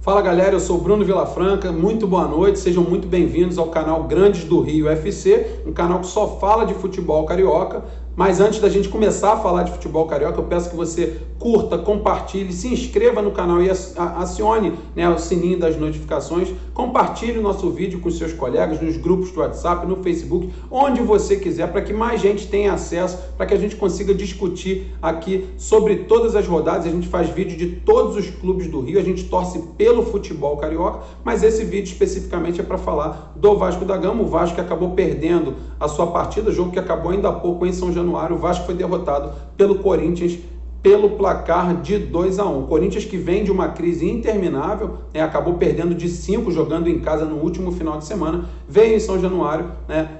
Fala galera, eu sou o Bruno Vilafranca, muito boa noite, sejam muito bem-vindos ao canal Grandes do Rio FC, um canal que só fala de futebol carioca. Mas antes da gente começar a falar de futebol carioca, eu peço que você curta, compartilhe, se inscreva no canal e acione, o sininho das notificações. Compartilhe o nosso vídeo com seus colegas nos grupos do WhatsApp, no Facebook, onde você quiser, para que mais gente tenha acesso, para que a gente consiga discutir aqui sobre todas as rodadas. A gente faz vídeo de todos os clubes do Rio, a gente torce pelo futebol carioca, mas esse vídeo especificamente é para falar do Vasco da Gama. O Vasco que acabou perdendo a sua partida, jogo que acabou ainda há pouco em São Januário. O Vasco foi derrotado pelo Corinthians pelo placar de 2-1. O Corinthians, que vem de uma crise interminável, acabou perdendo de 5 jogando em casa no último final de semana, veio em São Januário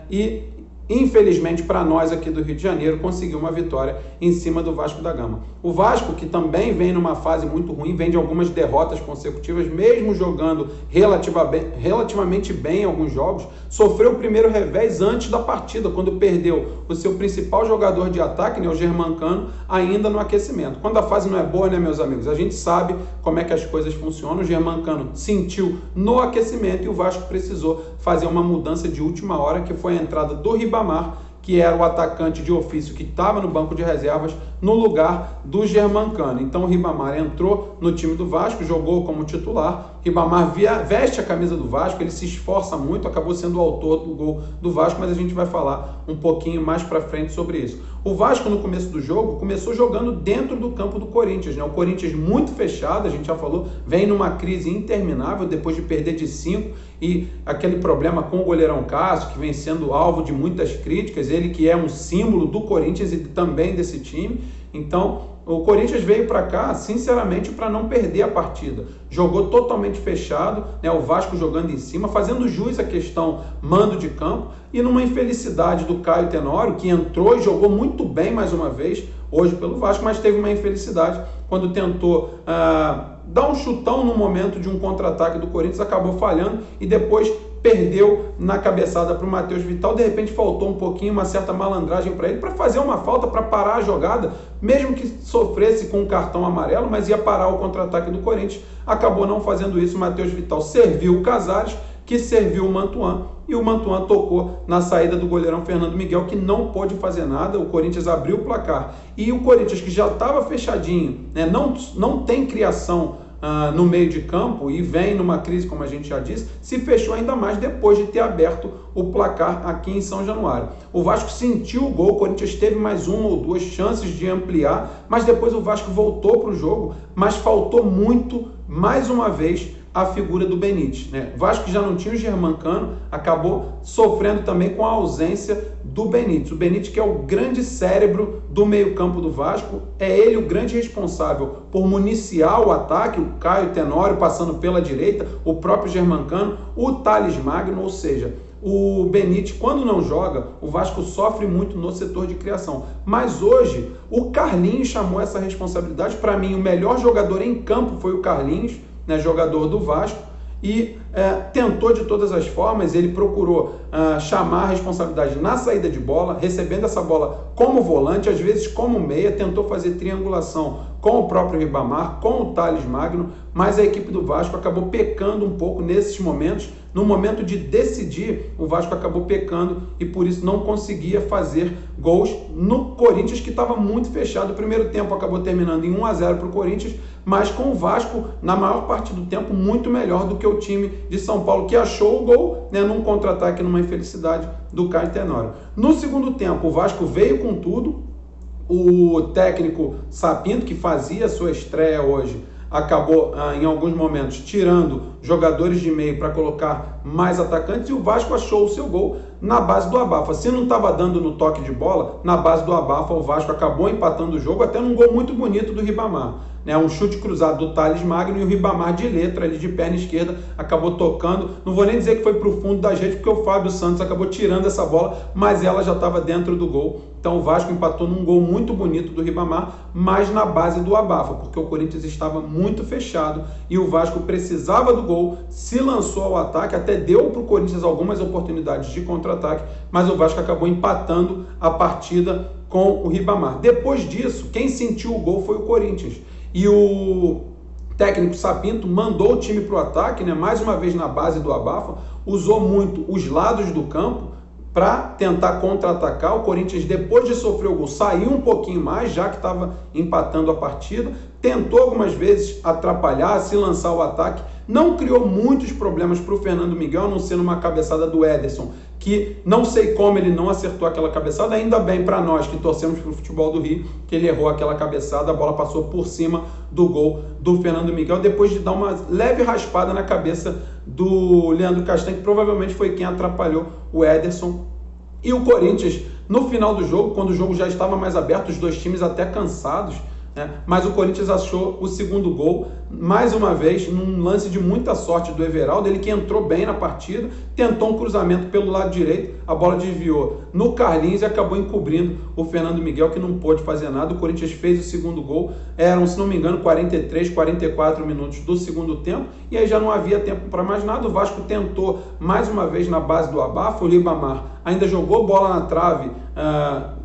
e infelizmente para nós aqui do Rio de Janeiro conseguiu uma vitória em cima do Vasco da Gama. O Vasco, que também vem numa fase muito ruim, vem de algumas derrotas consecutivas, mesmo jogando relativamente bem em alguns jogos, sofreu o primeiro revés antes da partida, quando perdeu o seu principal jogador de ataque, o Germancano, ainda no aquecimento. Quando a fase não é boa, meus amigos, a gente sabe como é que as coisas funcionam. O Germancano sentiu no aquecimento e o Vasco precisou fazer uma mudança de última hora, que foi a entrada do Ribamar, que era o atacante de ofício que estava no banco de reservas, no lugar do Germancano. Então o Ribamar entrou no time do Vasco, jogou como titular. Ribamar veste a camisa do Vasco, ele se esforça muito, acabou sendo o autor do gol do Vasco, mas a gente vai falar um pouquinho mais para frente sobre isso. O Vasco, no começo do jogo, começou jogando dentro do campo do Corinthians, O Corinthians muito fechado, a gente já falou, vem numa crise interminável depois de perder de 5, e aquele problema com o goleirão Cássio, que vem sendo alvo de muitas críticas, ele que é um símbolo do Corinthians e também desse time. Então, o Corinthians veio para cá, sinceramente, para não perder a partida. Jogou totalmente fechado, o Vasco jogando em cima, fazendo jus à questão mando de campo, e numa infelicidade do Caio Tenório, que entrou e jogou muito bem mais uma vez, hoje pelo Vasco, mas teve uma infelicidade quando tentou dar um chutão no momento de um contra-ataque do Corinthians, acabou falhando e depois perdeu na cabeçada para o Matheus Vital. De repente faltou um pouquinho, uma certa malandragem para ele, para fazer uma falta, para parar a jogada, mesmo que sofresse com um cartão amarelo, mas ia parar o contra-ataque do Corinthians. Acabou não fazendo isso. O Matheus Vital serviu o Casares, que serviu o Mantuan, e o Mantuan tocou na saída do goleirão Fernando Miguel, que não pôde fazer nada. O Corinthians abriu o placar, e o Corinthians, que já estava fechadinho, não tem criação no meio de campo e vem numa crise, como a gente já disse, se fechou ainda mais depois de ter aberto o placar aqui em São Januário. O Vasco sentiu o gol, o Corinthians teve mais uma ou duas chances de ampliar, mas depois o Vasco voltou para o jogo, mas faltou muito, mais uma vez, a figura do Benítez. O Vasco, que já não tinha o Germancano, acabou sofrendo também com a ausência do Benítez. O Benítez, que é o grande cérebro do meio-campo do Vasco, é ele o grande responsável por municiar o ataque, o Caio Tenório passando pela direita, o próprio Germancano, o Thales Magno, ou seja, o Benítez, quando não joga, o Vasco sofre muito no setor de criação. Mas hoje, o Carlinhos chamou essa responsabilidade. Para mim, o melhor jogador em campo foi o Carlinhos, jogador do Vasco, e tentou de todas as formas. Ele procurou chamar a responsabilidade na saída de bola, recebendo essa bola como volante, às vezes como meia, tentou fazer triangulação com o próprio Ribamar, com o Thales Magno, mas a equipe do Vasco acabou pecando um pouco nesses momentos. No momento de decidir, o Vasco acabou pecando e por isso não conseguia fazer gols no Corinthians, que estava muito fechado. O primeiro tempo acabou terminando em 1-0 para o Corinthians, mas com o Vasco, na maior parte do tempo, muito melhor do que o time de São Paulo, que achou o gol num contra-ataque, numa infelicidade do Caio Tenório. No segundo tempo, o Vasco veio com tudo. O técnico Sapinto, que fazia sua estreia hoje, acabou em alguns momentos tirando jogadores de meio para colocar mais atacantes, e o Vasco achou o seu gol na base do abafa. Se não estava dando no toque de bola, na base do abafa, o Vasco acabou empatando o jogo, até num gol muito bonito do Ribamar. Um chute cruzado do Thales Magno, e o Ribamar de letra, ali de perna esquerda, acabou tocando. Não vou nem dizer que foi para o fundo da rede, porque o Fábio Santos acabou tirando essa bola, mas ela já estava dentro do gol. Então o Vasco empatou num gol muito bonito do Ribamar, mas na base do abafa, porque o Corinthians estava muito fechado e o Vasco precisava do gol, se lançou ao ataque, até deu para o Corinthians algumas oportunidades de contra-ataque, mas o Vasco acabou empatando a partida com o Ribamar. Depois disso, quem sentiu o gol foi o Corinthians. E o técnico Sapinto mandou o time para o ataque, né? Mais uma vez na base do abafa, usou muito os lados do campo para tentar contra-atacar. O Corinthians, depois de sofrer o gol, saiu um pouquinho mais, já que estava empatando a partida, tentou algumas vezes atrapalhar, se lançar o ataque, não criou muitos problemas para o Fernando Miguel, a não ser numa cabeçada do Ederson, que não sei como ele não acertou aquela cabeçada, ainda bem para nós que torcemos para o futebol do Rio, que ele errou aquela cabeçada, a bola passou por cima do gol do Fernando Miguel, depois de dar uma leve raspada na cabeça do Leandro Castanho, que provavelmente foi quem atrapalhou o Ederson. E o Corinthians, no final do jogo, quando o jogo já estava mais aberto, os dois times até cansados, né? Mas o Corinthians achou o segundo gol, mais uma vez, num lance de muita sorte do Everaldo, ele que entrou bem na partida, tentou um cruzamento pelo lado direito, a bola desviou no Carlinhos e acabou encobrindo o Fernando Miguel, que não pôde fazer nada. O Corinthians fez o segundo gol, eram, se não me engano, 43, 44 minutos do segundo tempo, e aí já não havia tempo para mais nada. O Vasco tentou mais uma vez na base do abafa, o Ribamar ainda jogou bola na trave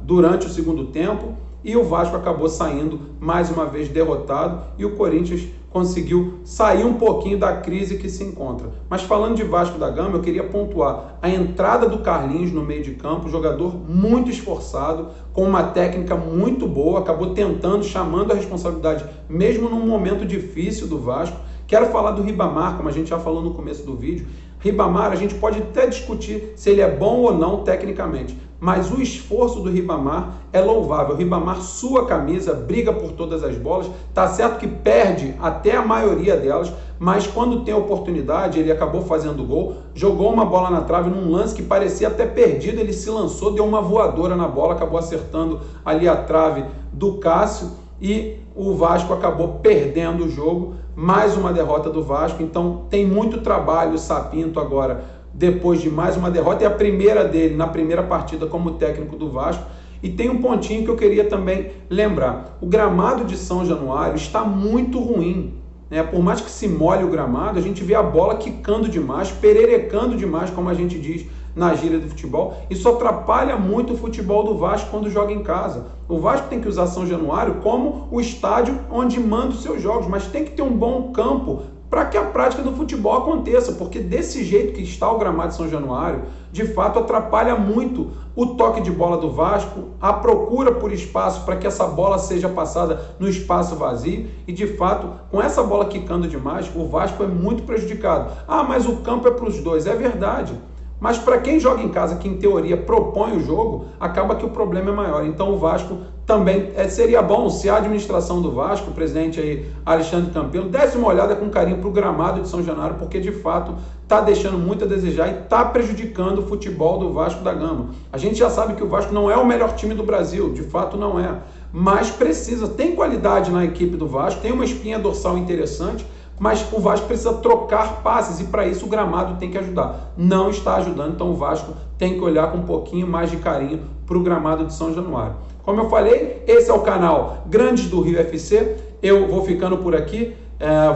durante o segundo tempo, e o Vasco acabou saindo mais uma vez derrotado e o Corinthians conseguiu sair um pouquinho da crise que se encontra. Mas falando de Vasco da Gama, eu queria pontuar a entrada do Carlinhos no meio de campo, jogador muito esforçado, com uma técnica muito boa, acabou tentando, chamando a responsabilidade, mesmo num momento difícil do Vasco. Quero falar do Ribamar, como a gente já falou no começo do vídeo. Ribamar, a gente pode até discutir se ele é bom ou não tecnicamente, mas o esforço do Ribamar é louvável. O Ribamar sua a camisa, briga por todas as bolas, tá certo que perde até a maioria delas, mas quando tem oportunidade, ele acabou fazendo gol, jogou uma bola na trave num lance que parecia até perdido, ele se lançou, deu uma voadora na bola, acabou acertando ali a trave do Cássio e o Vasco acabou perdendo o jogo. Mais uma derrota do Vasco, então tem muito trabalho o Sapinto agora, depois de mais uma derrota, é a primeira dele na primeira partida como técnico do Vasco. E tem um pontinho que eu queria também lembrar, o gramado de São Januário está muito ruim, né? Por mais que se molhe o gramado, a gente vê a bola quicando demais, pererecando demais, como a gente diz na gíria do futebol. Isso atrapalha muito o futebol do Vasco quando joga em casa. O Vasco tem que usar São Januário como o estádio onde manda os seus jogos, mas tem que ter um bom campo para que a prática do futebol aconteça, porque desse jeito que está o gramado de São Januário, de fato atrapalha muito o toque de bola do Vasco, a procura por espaço para que essa bola seja passada no espaço vazio, e de fato, com essa bola quicando demais, o Vasco é muito prejudicado. Ah, mas o campo é para os dois, é verdade. Mas para quem joga em casa, que em teoria propõe o jogo, acaba que o problema é maior. Então o Vasco também, seria bom se a administração do Vasco, o presidente aí, Alexandre Campelo, desse uma olhada com carinho para o gramado de São Januário, porque de fato está deixando muito a desejar e está prejudicando o futebol do Vasco da Gama. A gente já sabe que o Vasco não é o melhor time do Brasil, de fato não é, mas precisa, tem qualidade na equipe do Vasco, tem uma espinha dorsal interessante, mas o Vasco precisa trocar passes e para isso o gramado tem que ajudar. Não está ajudando, então o Vasco tem que olhar com um pouquinho mais de carinho para o gramado de São Januário. Como eu falei, esse é o canal Grandes do Rio FC, eu vou ficando por aqui.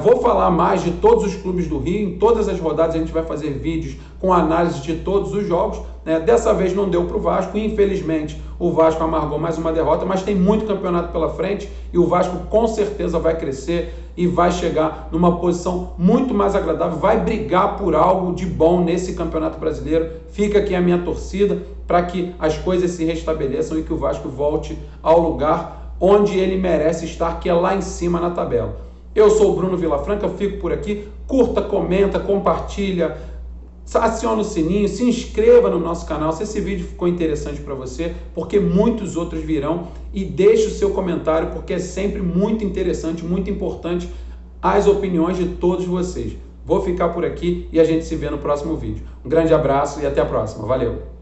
Vou falar mais de todos os clubes do Rio, em todas as rodadas a gente vai fazer vídeos com análise de todos os jogos. Dessa vez não deu para o Vasco, infelizmente o Vasco amargou mais uma derrota, mas tem muito campeonato pela frente e o Vasco com certeza vai crescer e vai chegar numa posição muito mais agradável, vai brigar por algo de bom nesse Campeonato Brasileiro. Fica aqui a minha torcida para que as coisas se restabeleçam e que o Vasco volte ao lugar onde ele merece estar, que é lá em cima na tabela. Eu sou o Bruno Vilafranca, eu fico por aqui. Curta, comenta, compartilha, aciona o sininho, se inscreva no nosso canal se esse vídeo ficou interessante para você, porque muitos outros virão, e deixe o seu comentário, porque é sempre muito interessante, muito importante as opiniões de todos vocês. Vou ficar por aqui e a gente se vê no próximo vídeo. Um grande abraço e até a próxima. Valeu!